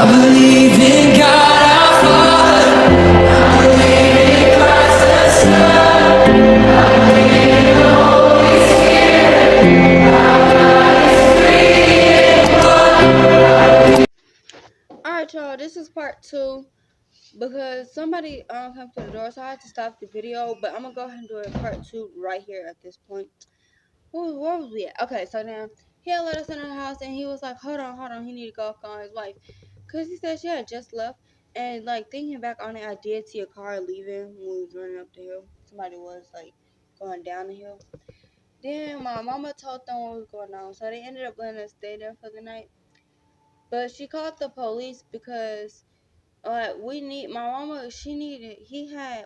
believe in God our Father. I believe in Christ the Son. I believe in the Holy Spirit. Alright, y'all, this is part 2 because somebody came to the door, so I had to stop the video, but I'm gonna go ahead and do a part 2 right here at this point. Where was we at? Okay, so then he had let us in our house, and he was like, hold on, he need to go call his wife, because he said she had just left, and like thinking back on it, I did see a car leaving when we was running up the hill. Somebody was like going down the hill. Then my mama told them what was going on, so they ended up letting us stay there for the night. But she called the police because we need my mama. She needed.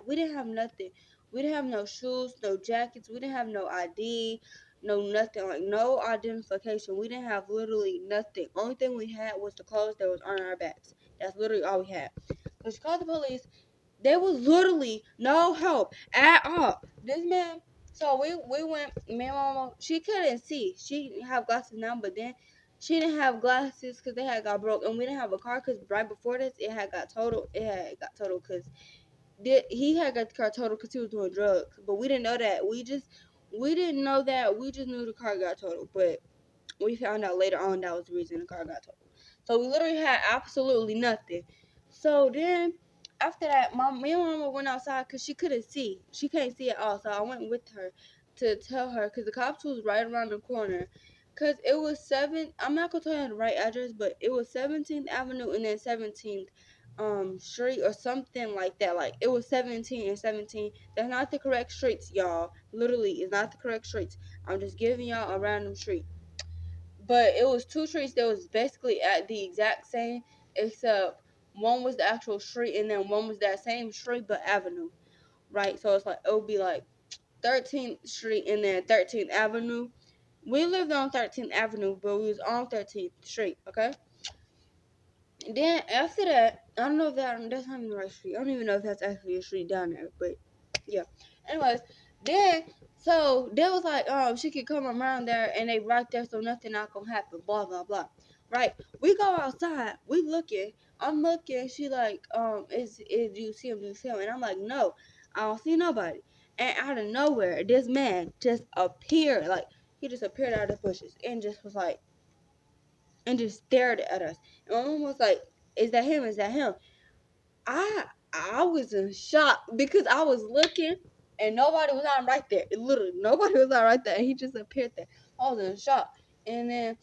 We didn't have nothing. We didn't have no shoes, no jackets. We didn't have no ID, no nothing. Like no identification. We didn't have literally nothing. Only thing we had was the clothes that was on our backs. That's literally all we had. So she called the police. There was literally no help at all. This man. So we went. Me and mama. She couldn't see. She didn't have glasses now, but then she didn't have glasses because they had got broke, and we didn't have a car because right before this it had got totaled. It had got totaled because he had got the car totaled because he was doing drugs, but we didn't know that. We didn't know that. We just knew the car got totaled, but we found out later on that was the reason the car got totaled. So we literally had absolutely nothing. So then after that, me and mama went outside because she couldn't see. She can't see at all. So I went with her to tell her because the cops was right around the corner. Cause it was I'm not gonna tell you the right address, but it was 17th Avenue and then 17th street or something like that. Like it was 17 and 17. That's not the correct streets, y'all. Literally, it's not the correct streets. I'm just giving y'all a random street. But it was two streets that was basically at the exact same, except one was the actual street and then one was that same street but avenue, right? So it's like it would be like 13th Street and then 13th Avenue. We lived on 13th Avenue, but we was on 13th Street, okay? And then after that, I don't know if that's not even the right street. I don't even know if that's actually a street down there, but yeah. Anyways, then so they was like, she could come around there and they right there, so nothing not gonna happen. Blah blah blah. Right? We go outside. We looking. I'm looking. She like, is do you see him? Do you see him? And I'm like, no, I don't see nobody. And out of nowhere, this man just appeared. Like he just appeared out of the bushes and just was like, and just stared at us. And my mom was like, "Is that him? Is that him?" I was in shock because I was looking and nobody was on right there. Literally, nobody was on right there. And he just appeared there. I was in shock. And then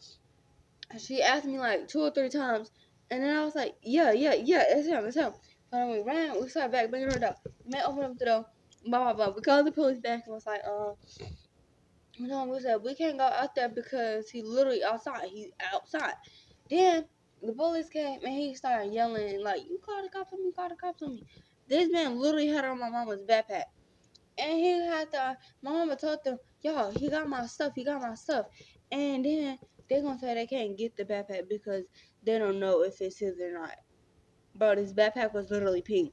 she asked me like 2 or 3 times, and then I was like, "Yeah, it's him, it's him." So then we ran. We started back, bringing her door. Man opened up the door. Blah blah blah. We called the police back and was like, no, we said we can't go out there because he literally outside. He's outside. Then the police came and he started yelling like, "You call the cops on me! Call the cops on me!" This man literally had on my mama's backpack, and he had to. My mama told them, "Y'all, he got my stuff. He got my stuff." And then they're gonna say they can't get the backpack because they don't know if it's his or not. But his backpack was literally pink.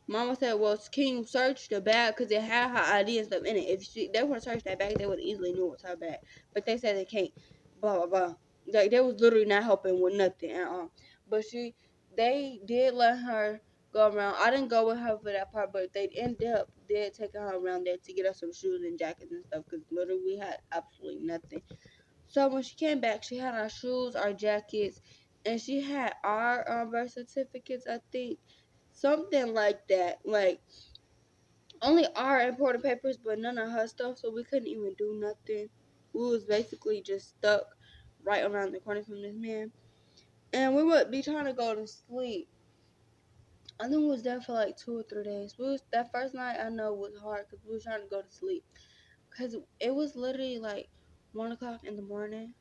Mama said, "Well, can you search the bag because it had her ID and stuff in it? If they would have searched that bag, they would easily knew it was her bag. But they said they can't. Blah blah blah. Like they was literally not helping with nothing at all. But they did let her go around. I didn't go with her for that part, but they did taking her around there to get us some shoes and jackets and stuff because literally we had absolutely nothing. So when she came back, she had our shoes, our jackets, and she had our birth certificates, I think. Something like that. Like only our important papers, but none of her stuff, so we couldn't even do nothing. We was basically just stuck right around the corner from this man. And we would be trying to go to sleep. I think we was there for like 2 or 3 days. That first night I know was hard because we was trying to go to sleep. Because it was literally like 1 o'clock in the morning.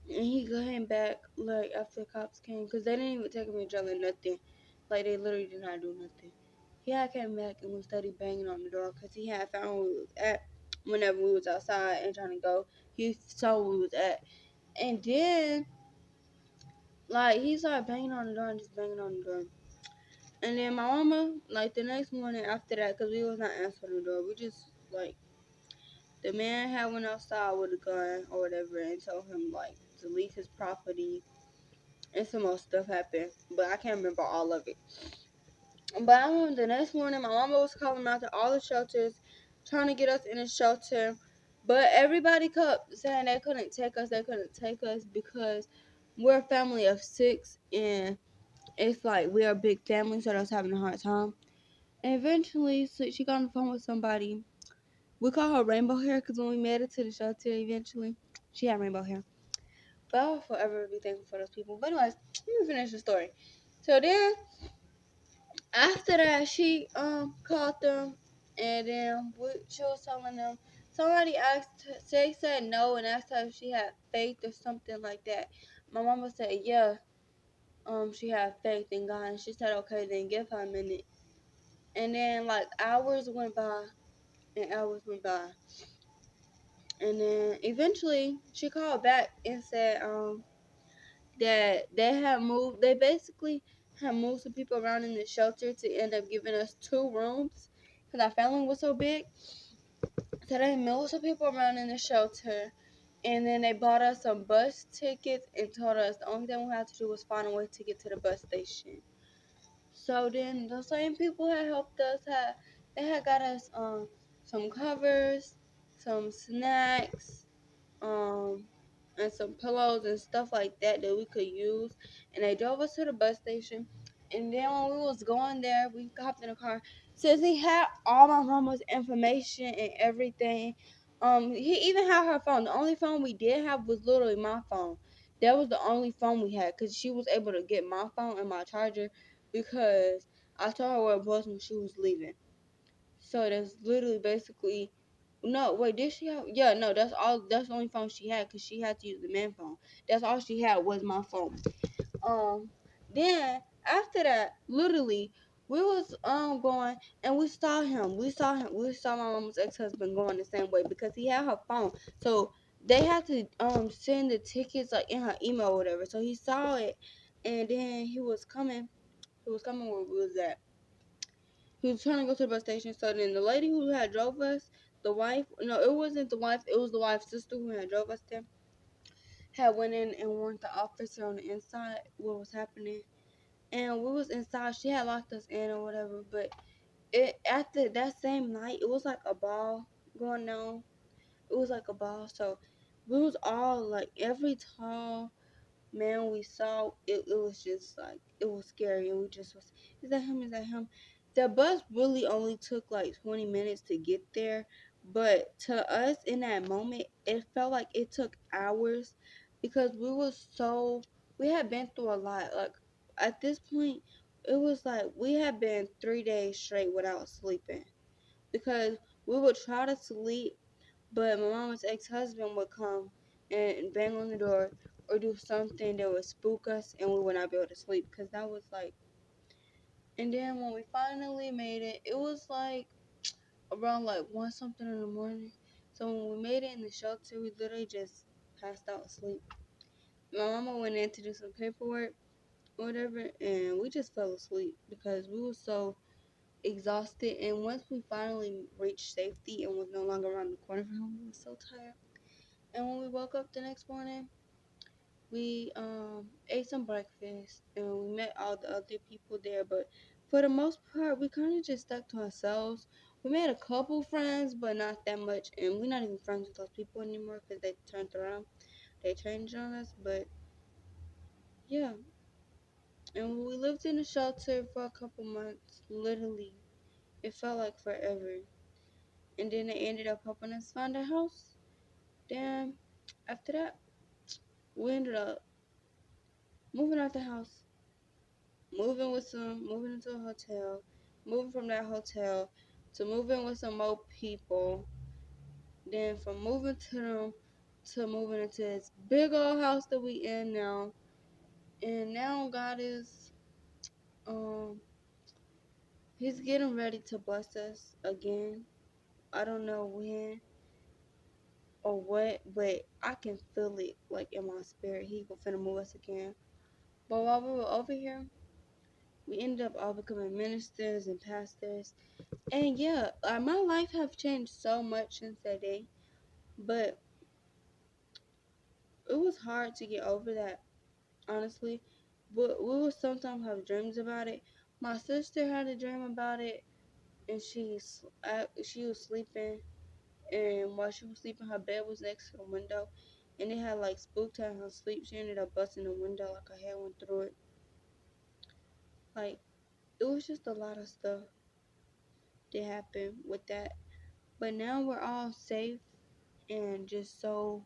And he came back like after the cops came, cause they didn't even take him to jail or nothing. Like they literally did not do nothing. He had came back and we started banging on the door, cause he had found where we was at. Whenever we was outside and trying to go, he saw where we was at, and then like he started banging on the door and just banging on the door. And then my mama, like the next morning after that, cause we was not answering the door, we just like the man had went outside with a gun or whatever and told him like to leave his property and some more stuff happened, but I can't remember all of it. But I remember the next morning, my mama was calling out to all the shelters, trying to get us in a shelter. But everybody kept saying they couldn't take us. They couldn't take us because we're a family of 6, and it's like we're a big family, so that's having a hard time. And eventually, so she got on the phone with somebody. We call her Rainbow Hair because when we made it to the shelter, eventually, she had rainbow hair. But I'll forever be thankful for those people. But anyways, let me finish the story. So then after that, she called them, and then she was telling them. Somebody asked, they said no, and asked her if she had faith or something like that. My mama said yeah, she had faith in God, and she said okay, then give her a minute. And then like hours went by, and hours went by, and then eventually she called back and said that they had moved. They basically had moved some people around in the shelter to end up giving us 2 rooms because our family was so big. So they moved some people around in the shelter, and then they bought us some bus tickets and told us the only thing we had to do was find a way to get to the bus station. So then the same people that helped us had got us some covers, some snacks, um and some pillows and stuff like that that we could use, and they drove us to the bus station. And then when we was going there, we hopped in the car. Since he had all my mama's information and everything, he even had her phone. The only phone we did have was literally my phone. That was the only phone we had because she was able to get my phone and my charger because I told her where it was when she was leaving. So that's literally basically. No, wait, did she have? Yeah, no, that's all. That's the only phone she had because she had to use the man phone. That's all she had was my phone. Um, then after that, literally, we was going and we saw him. We saw him. We saw my mom's ex husband going the same way because he had her phone. So they had to send the tickets like in her email or whatever. So he saw it, and then he was coming. He was coming where we was at. He was trying to go to the bus station. So then the lady who had drove us, the wife, no, it wasn't the wife. It was the wife's sister who had drove us there. Had went in and warned the officer on the inside what was happening. And we was inside. She had locked us in or whatever. But it after that same night, it was like a ball going on. It was like a ball. So we was all like every tall man we saw, it was just like it was scary, and we just was, is that him, is that him? The bus really only took like 20 minutes to get there, but to us in that moment it felt like it took hours because we had been through a lot. Like at this point it was like we had been 3 days straight without sleeping because we would try to sleep, but my mama's ex-husband would come and bang on the door or do something that would spook us, and we would not be able to sleep because that was like. And then when we finally made it, it was like around like 1 something in the morning. So when we made it in the shelter, we literally just passed out asleep. My mama went in to do some paperwork or whatever, and we just fell asleep because we were so exhausted. And once we finally reached safety and was no longer around the corner from home, we were so tired. And when we woke up the next morning, we ate some breakfast and we met all the other people there. But for the most part, we kind of just stuck to ourselves. We made a couple friends, but not that much. And we're not even friends with those people anymore because they turned around. They changed on us. But yeah, and we lived in a shelter for a couple months. Literally, it felt like forever. And then they ended up helping us find a house. Then after that, we ended up moving out the house, moving into a hotel, moving from that hotel to moving with some more people, then from moving to them to moving into this big old house that we in now. And now God is um he's getting ready to bless us again. I don't know when or what, but I can feel it like in my spirit. He finna move us again. But while we were over here, we ended up all becoming ministers and pastors. And yeah, my life have changed so much since that day, but it was hard to get over that, honestly. but we would sometimes have dreams about it. My sister had a dream about it, and she was sleeping, and while she was sleeping, her bed was next to the window, and it had like spooked her in her sleep. She ended up busting the window, like her head went through it. Like, it was just a lot of stuff that happened with that. But now we're all safe and just so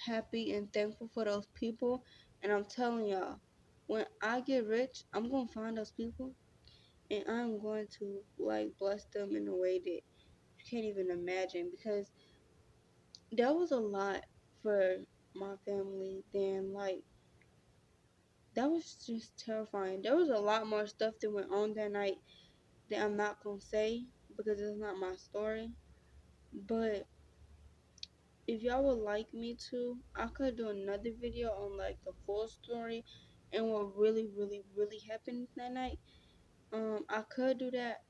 happy and thankful for those people. And I'm telling y'all, when I get rich, I'm gonna find those people and I'm going to like bless them in a way that you can't even imagine, because that was a lot for my family. Then like, that was just terrifying. There was a lot more stuff that went on that night that I'm not gonna say because it's not my story. But if y'all would like me to, I could do another video on like the full story and what really, really, really happened that night. I could do that.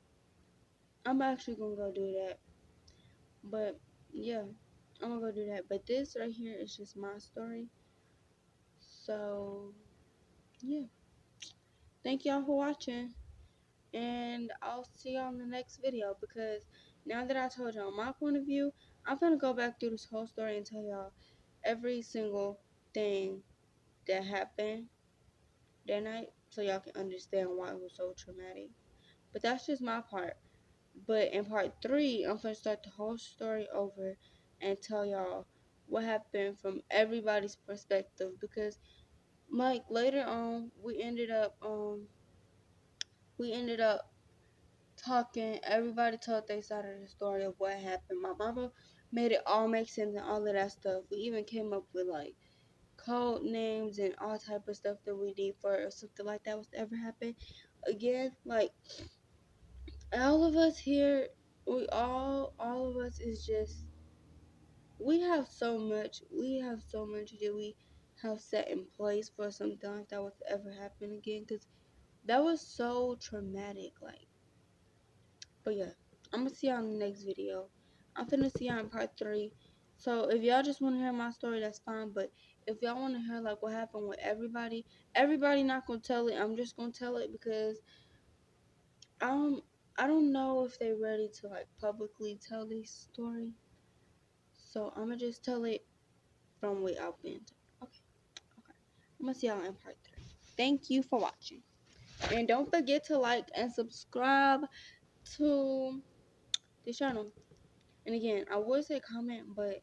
I'm actually gonna go do that. But yeah, I'm gonna go do that. But this right here is just my story. So yeah, thank y'all for watching, and I'll see y'all in the next video, because now that I told y'all my point of view, I'm gonna go back through this whole story and tell y'all every single thing that happened that night, so y'all can understand why it was so traumatic. But that's just my part. But in part 3, I'm gonna start the whole story over and tell y'all what happened from everybody's perspective, because like later on we ended up talking. Everybody told their side of the story of what happened. My mama made it all make sense and all of that stuff. We even came up with like code names and all type of stuff that we need for if something like that was to ever happen again. Like, all of us here, all of us is just, we have so much that we have set in place for something like that was to ever happen again, because that was so traumatic. Like, but yeah, I'm gonna see y'all in the next video. I'm finna see y'all in part 3. So if y'all just want to hear my story, that's fine. But if y'all want to hear like what happened with everybody not gonna tell it. I'm just gonna tell it because um I don't know if they're ready to like publicly tell this story. So I'm gonna just tell it from way out been. Okay, okay. I'm gonna see y'all in part 3. Thank you for watching, and don't forget to like and subscribe to the channel. And again, I would say comment, but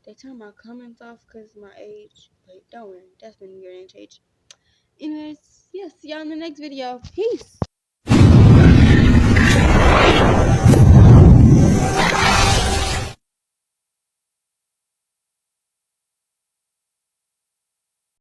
they turn my comments off because my age. But don't worry, that's been your age. Anyways, yeah, see y'all in the next video. Peace.